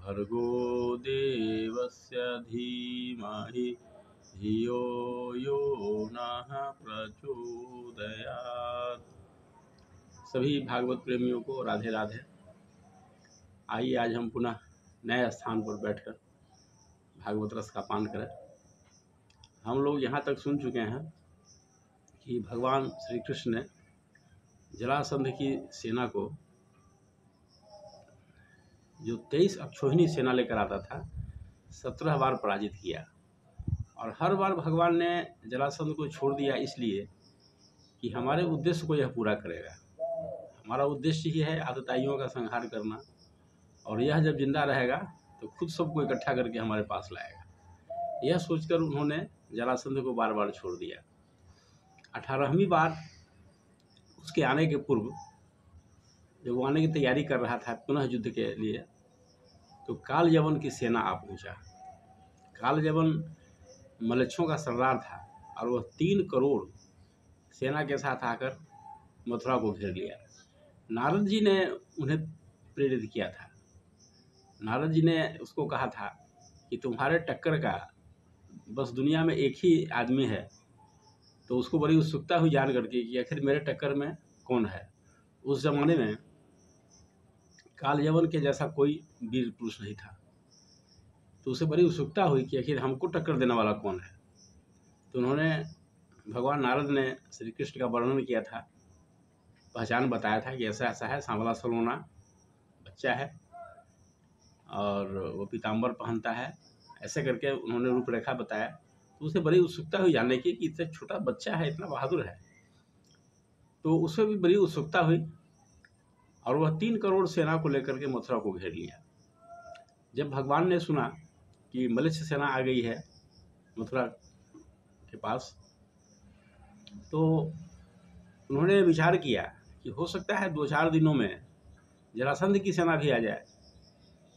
भर्गो देवस्य धीमहि धियो यो नः प्रचोदयात्। सभी भागवत प्रेमियों को राधे राधे। आइए आज हम पुनः नए स्थान पर बैठकर भागवत रस का पान करें। हम लोग यहाँ तक सुन चुके हैं कि भगवान श्री कृष्ण ने जरासंध की सेना को, जो 23 अक्षोहिणी सेना लेकर आता था, 17 बार पराजित किया। और हर बार भगवान ने जरासंध को छोड़ दिया इसलिए कि हमारे उद्देश्य को यह पूरा करेगा। हमारा उद्देश्य ही है आतताइयों का संहार करना, और यह जब जिंदा रहेगा तो खुद सबको इकट्ठा करके हमारे पास लाएगा। यह सोचकर उन्होंने जरासंध को बार बार छोड़ दिया। 18वीं बार उसके आने के पूर्व, जब वो आने की तैयारी कर रहा था पुनः युद्ध के लिए, तो काल यवन की सेना आ पहुंचा। काल यवन मलेच्छों का सरदार था और वह 3 करोड़ सेना के साथ आकर मथुरा को घेर लिया। नारद जी ने उन्हें प्रेरित किया था। नारद जी ने उसको कहा था कि तुम्हारे टक्कर का बस दुनिया में एक ही आदमी है। तो उसको बड़ी उत्सुकता हुई जान करके कि आखिर मेरे टक्कर में कौन है। उस जमाने में काल यवन के जैसा कोई वीर पुरुष नहीं था, तो उसे बड़ी उत्सुकता हुई कि आखिर हमको टक्कर देने वाला कौन है। तो उन्होंने, भगवान नारद ने श्री कृष्ण का वर्णन किया था, पहचान बताया था कि ऐसा ऐसा है, सांवला सलोना बच्चा है और वो पीताम्बर पहनता है। ऐसे करके उन्होंने रूपरेखा बताया। तो उसे बड़ी उत्सुकता हुई जानने की कि इतना छोटा बच्चा है, इतना बहादुर है। तो उसे भी बड़ी उत्सुकता हुई और वह 3 करोड़ सेना को लेकर के मथुरा को घेर लिया। जब भगवान ने सुना कि मलेच्छ सेना आ गई है मथुरा के पास, तो उन्होंने विचार किया कि हो सकता है 2-4 दिनों में जरासंध की सेना भी आ जाए,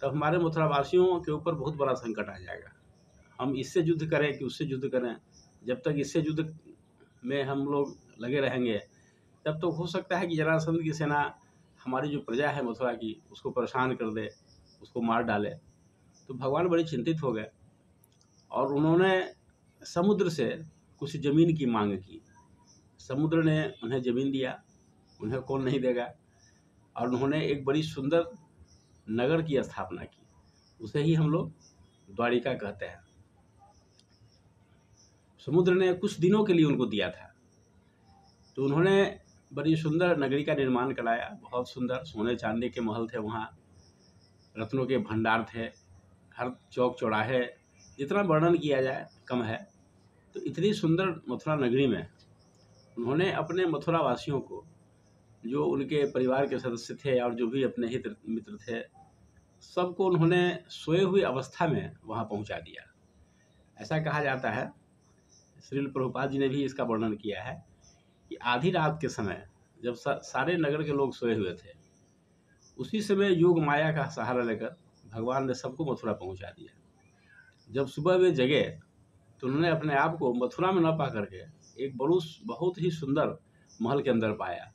तब हमारे मथुरा वासियों के ऊपर बहुत बड़ा संकट आ जाएगा। हम इससे युद्ध करें कि उससे युद्ध करें, जब तक इससे युद्ध में हम लोग लगे रहेंगे तब तो हो सकता है कि जरासंध की सेना हमारी जो प्रजा है मथुरा की, उसको परेशान कर दे, उसको मार डाले। तो भगवान बड़े चिंतित हो गए और उन्होंने समुद्र से कुछ ज़मीन की मांग की। समुद्र ने उन्हें ज़मीन दिया, उन्हें कौन नहीं देगा। और उन्होंने एक बड़ी सुंदर नगर की स्थापना की, उसे ही हम लोग द्वारिका कहते हैं। समुद्र ने कुछ दिनों के लिए उनको दिया था, तो उन्होंने बड़ी सुंदर नगरी का निर्माण कराया। बहुत सुंदर सोने चांदी के महल थे वहाँ, रत्नों के भंडार थे, हर चौक चौराहे, जितना वर्णन किया जाए कम है। तो इतनी सुंदर मथुरा नगरी में उन्होंने अपने मथुरा वासियों को, जो उनके परिवार के सदस्य थे और जो भी अपने हित मित्र थे, सबको उन्होंने सोए हुई अवस्था में वहाँ पहुँचा दिया। ऐसा कहा जाता है, श्रील प्रभुपाद जी ने भी इसका वर्णन किया है कि आधी रात के समय जब सारे नगर के लोग सोए हुए थे, उसी समय योग माया का सहारा लेकर भगवान ने सबको मथुरा पहुंचा दिया। जब सुबह वे जगे तो उन्होंने अपने आप को मथुरा में न पा करके एक बहुत ही सुंदर महल के अंदर पाया।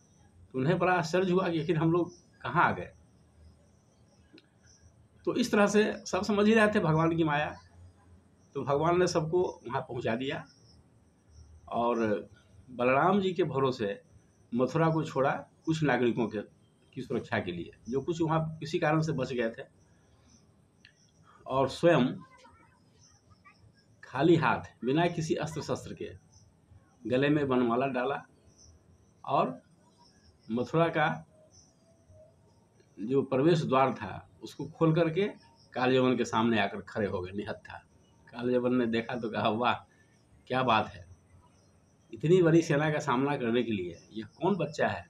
तो उन्हें बड़ा आश्चर्य हुआ कि आखिर हम लोग कहाँ आ गए। तो इस तरह से सब समझ ही रहे थे भगवान की माया। तो भगवान ने सबको वहाँ पहुँचा दिया और बलराम जी के भरोसे मथुरा को छोड़ा कुछ नागरिकों की सुरक्षा के लिए, जो कुछ वहाँ किसी कारण से बच गए थे। और स्वयं खाली हाथ, बिना किसी अस्त्र शस्त्र के, गले में वनमाला डाला और मथुरा का जो प्रवेश द्वार था उसको खोल करके काल यवन के सामने आकर खड़े हो गए निहत्था। काल यवन ने देखा तो कहा, वाह क्या बात है, इतनी बड़ी सेना का सामना करने के लिए यह कौन बच्चा है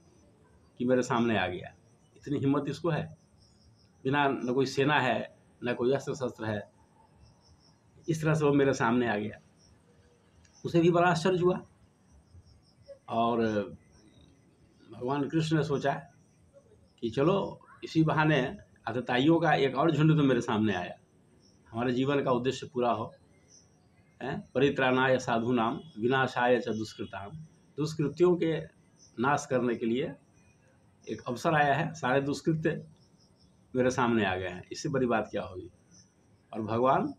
कि मेरे सामने आ गया। इतनी हिम्मत इसको है, बिना न कोई सेना है न कोई अस्त्र शस्त्र है, इस तरह से वो मेरे सामने आ गया। उसे भी बड़ा आश्चर्य हुआ। और भगवान कृष्ण ने सोचा कि चलो इसी बहाने आतताइयों का एक और झुंड तो मेरे सामने आया, हमारे जीवन का उद्देश्य पूरा हो। परित्राणाय साधूनाम विनाशाय च दुष्कृताम, दुष्कृत्यों के नाश करने के लिए एक अवसर आया है। सारे दुष्कृत्य मेरे सामने आ गए हैं, इससे बड़ी बात क्या होगी। और भगवान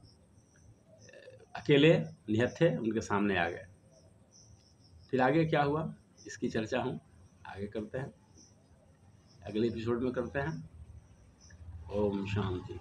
अकेले निहत्थे थे, उनके सामने आ गए। फिर आगे क्या हुआ इसकी चर्चा हम आगे करते हैं, अगले एपिसोड में करते हैं। ओम शांति।